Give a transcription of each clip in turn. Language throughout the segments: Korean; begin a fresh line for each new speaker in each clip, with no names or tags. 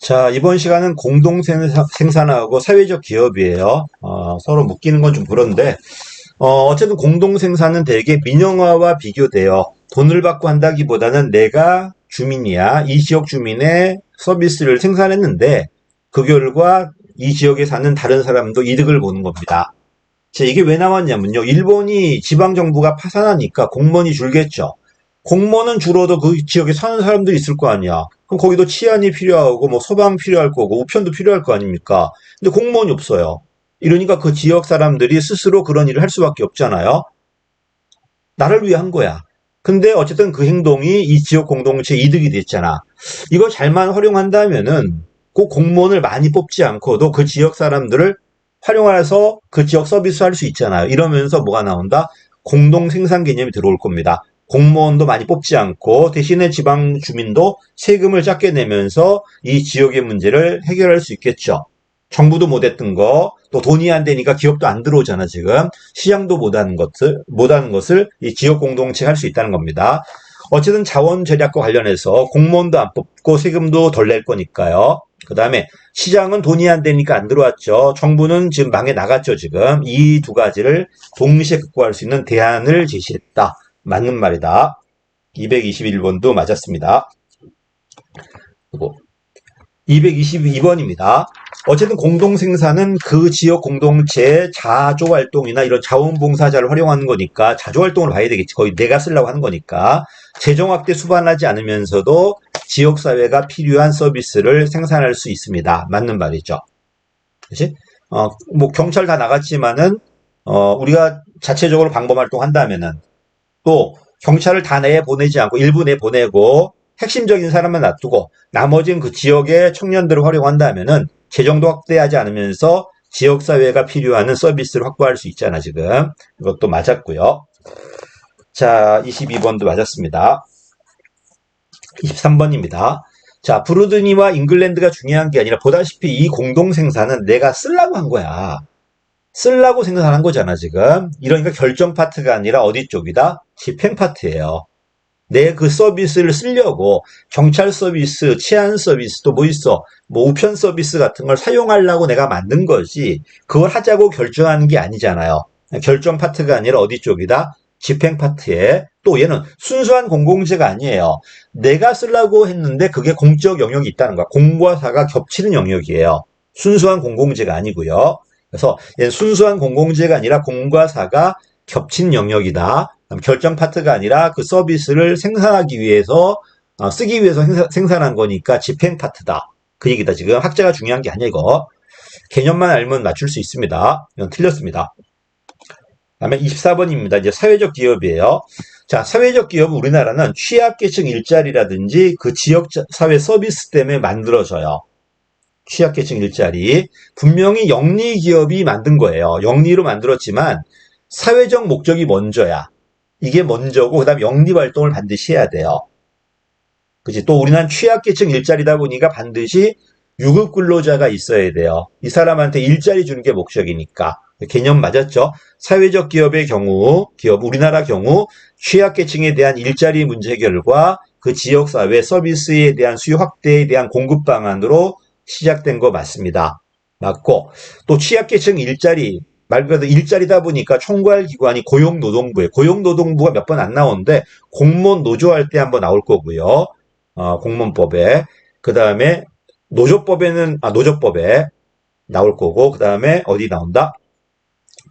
자, 이번 시간은 공동 생산하고 사회적 기업이에요. 서로 묶이는 건 좀 그런데, 어쨌든 공동 생산은 대개 민영화와 비교돼요. 돈을 받고 한다기보다는 내가 주민이야. 이 지역 주민의 서비스를 생산했는데, 그 결과 이 지역에 사는 다른 사람도 이득을 보는 겁니다. 자, 이게 왜 나왔냐면요. 일본이 지방정부가 파산하니까 공무원이 줄겠죠. 공무원은 줄어도 그 지역에 사는 사람들이 있을 거 아니야. 그럼 거기도 치안이 필요하고, 뭐 소방 필요할 거고, 우편도 필요할 거 아닙니까? 근데 공무원이 없어요. 이러니까 그 지역 사람들이 스스로 그런 일을 할 수밖에 없잖아요. 나를 위해 한 거야. 근데 어쨌든 그 행동이 이 지역 공동체 이득이 됐잖아. 이걸 잘만 활용한다면은 꼭 공무원을 많이 뽑지 않고도 그 지역 사람들을 활용해서 그 지역 서비스 할 수 있잖아요. 이러면서 뭐가 나온다? 공동 생산 개념이 들어올 겁니다. 공무원도 많이 뽑지 않고 대신에 지방 주민도 세금을 작게 내면서 이 지역의 문제를 해결할 수 있겠죠. 정부도 못했던 거, 또 돈이 안 되니까 기업도 안 들어오잖아, 지금. 시장도 못하는 것을 이 지역 공동체 할 수 있다는 겁니다. 어쨌든 자원 절약과 관련해서 공무원도 안 뽑고 세금도 덜 낼 거니까요. 그 다음에 시장은 돈이 안 되니까 안 들어왔죠. 정부는 지금 망해 나갔죠, 지금. 이 두 가지를 동시에 극복할 수 있는 대안을 제시했다. 맞는 말이다. 221번도 맞았습니다. 그리고 222번입니다. 어쨌든 공동생산은 그 지역 공동체의 자조활동이나 이런 자원봉사자를 활용하는 거니까 자조활동을 봐야 되겠지. 거의 내가 쓰려고 하는 거니까. 재정확대 수반하지 않으면서도 지역사회가 필요한 서비스를 생산할 수 있습니다. 맞는 말이죠. 그치? 뭐 경찰 다 나갔지만은 우리가 자체적으로 방범활동 한다면은 또 경찰을 다 내보내지 않고 일부 내보내고 핵심적인 사람만 놔두고 나머지는 그 지역의 청년들을 활용한다면은 재정도 확대하지 않으면서 지역사회가 필요한 서비스를 확보할 수 있잖아, 지금. 이것도 맞았고요. 자, 22번도 맞았습니다. 23번입니다. 자, 브루드니와 잉글랜드가 중요한 게 아니라 보다시피 이 공동생산은 내가 쓰려고 한 거야. 쓰려고 생산한 거잖아, 지금. 이러니까 결정 파트가 아니라 어디 쪽이다? 집행 파트예요. 내 그 서비스를 쓰려고 경찰 서비스, 치안 서비스 또 뭐 있어? 뭐 우편 서비스 같은 걸 사용하려고 내가 만든 거지. 그걸 하자고 결정하는 게 아니잖아요. 결정 파트가 아니라 어디 쪽이다? 집행 파트에. 또 얘는 순수한 공공재가 아니에요. 내가 쓰려고 했는데 그게 공적 영역이 있다는 거야. 공과 사가 겹치는 영역이에요. 순수한 공공재가 아니고요. 그래서 얘는 순수한 공공재가 아니라 공과 사가 겹친 영역이다. 결정 파트가 아니라 그 서비스를 생산하기 위해서 쓰기 위해서 생산한 거니까 집행 파트다. 그 얘기다. 지금 학자가 중요한 게 아니야 이거. 개념만 알면 맞출 수 있습니다. 이건 틀렸습니다. 다음에 24번입니다. 이제 사회적 기업이에요. 자, 사회적 기업은 우리나라는 취약계층 일자리라든지 그 지역 사회 서비스 때문에 만들어져요. 취약계층 일자리. 분명히 영리 기업이 만든 거예요. 영리로 만들었지만 사회적 목적이 먼저야. 이게 먼저고 그다음 영리 활동을 반드시 해야 돼요. 그치? 또 우리는 취약계층 일자리다 보니까 반드시 유급 근로자가 있어야 돼요. 이 사람한테 일자리 주는 게 목적이니까. 개념 맞았죠? 사회적 기업의 경우, 우리나라 경우 취약계층에 대한 일자리 문제 해결과 그 지역사회 서비스에 대한 수요 확대에 대한 공급 방안으로 시작된 거 맞습니다. 맞고 또 취약계층 일자리 말 그대로 일자리다 보니까 총괄 기관이 고용노동부에 고용노동부가 몇 번 안 나오는데 공무원 노조할 때 한번 나올 거고요. 공무원법에 그 다음에 노조법에 나올 거고 그 다음에 어디 나온다?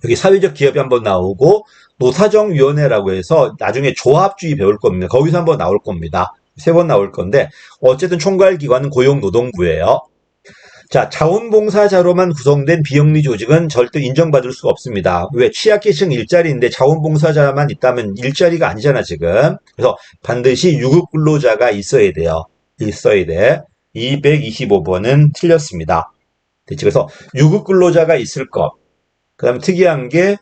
여기 사회적 기업이 한번 나오고 노사정위원회라고 해서 나중에 조합주의 배울 겁니다. 거기서 한번 나올 겁니다. 3번 나올 건데 어쨌든 총괄 기관은 고용노동부예요. 자, 자원봉사자로만 구성된 비영리 조직은 절대 인정받을 수가 없습니다. 왜? 취약계층 일자리인데 자원봉사자만 있다면 일자리가 아니잖아, 지금. 그래서 반드시 유급 근로자가 있어야 돼요. 있어야 돼. 225번은 틀렸습니다. 됐지? 그래서 유급 근로자가 있을 것. 그 다음에 특이한 게,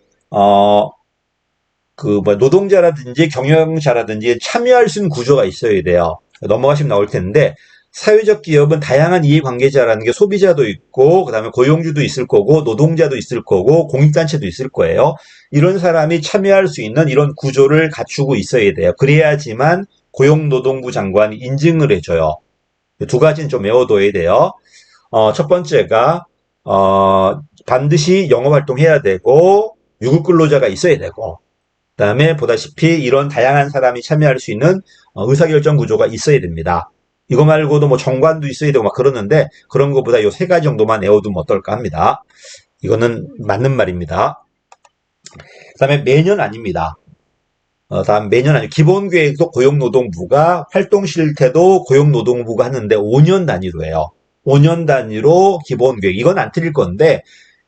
노동자라든지 경영자라든지 참여할 수 있는 구조가 있어야 돼요. 넘어가시면 나올 텐데, 사회적 기업은 다양한 이해관계자라는 게 소비자도 있고 그다음에 고용주도 있을 거고 노동자도 있을 거고 공익단체도 있을 거예요. 이런 사람이 참여할 수 있는 이런 구조를 갖추고 있어야 돼요. 그래야지만 고용노동부 장관이 인증을 해줘요. 두 가지는 좀 외워둬야 돼요. 첫 번째가 반드시 영업활동해야 되고 유급 근로자가 있어야 되고 그다음에 보다시피 이런 다양한 사람이 참여할 수 있는 의사결정 구조가 있어야 됩니다. 이거 말고도 뭐 정관도 있어야 되고 막 그러는데 그런 것보다 요 세 가지 정도만 외워두면 어떨까 합니다. 이거는 맞는 말입니다. 그다음에 매년 아닙니다. 다음 매년 아니고 기본계획도 고용노동부가 활동실태도 고용노동부가 하는데 5년 단위로 해요. 5년 단위로 기본계획. 이건 안 틀릴 건데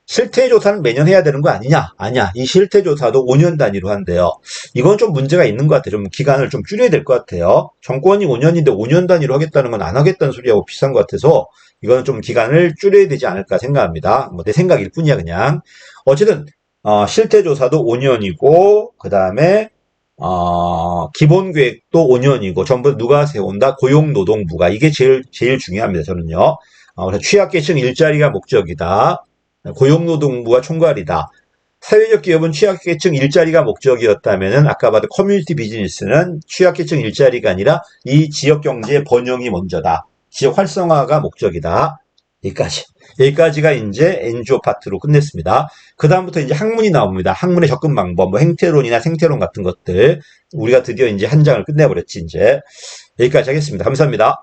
실태조사는 매년 해야 되는 거 아니냐? 아니야. 이 실태조사도 5년 단위로 한대요. 이건 좀 문제가 있는 것 같아요. 좀 기간을 좀 줄여야 될 것 같아요. 정권이 5년인데 5년 단위로 하겠다는 건 안 하겠다는 소리하고 비슷한 것 같아서 이거는 좀 기간을 줄여야 되지 않을까 생각합니다. 뭐 내 생각일 뿐이야 그냥. 어쨌든 실태조사도 5년이고 그 다음에 기본계획도 5년이고 전부 누가 세운다? 고용노동부가. 이게 제일 중요합니다. 저는요. 그래서 취약계층 일자리가 목적이다. 고용노동부가 총괄이다. 사회적 기업은 취약계층 일자리가 목적이었다면은 아까 봐도 커뮤니티 비즈니스는 취약계층 일자리가 아니라 이 지역 경제의 번영이 먼저다. 지역 활성화가 목적이다. 여기까지. 여기까지가 이제 NGO 파트로 끝냈습니다. 그 다음부터 이제 학문이 나옵니다. 학문의 접근 방법, 뭐 행태론이나 생태론 같은 것들. 우리가 드디어 이제 한 장을 끝내버렸지, 이제. 여기까지 하겠습니다. 감사합니다.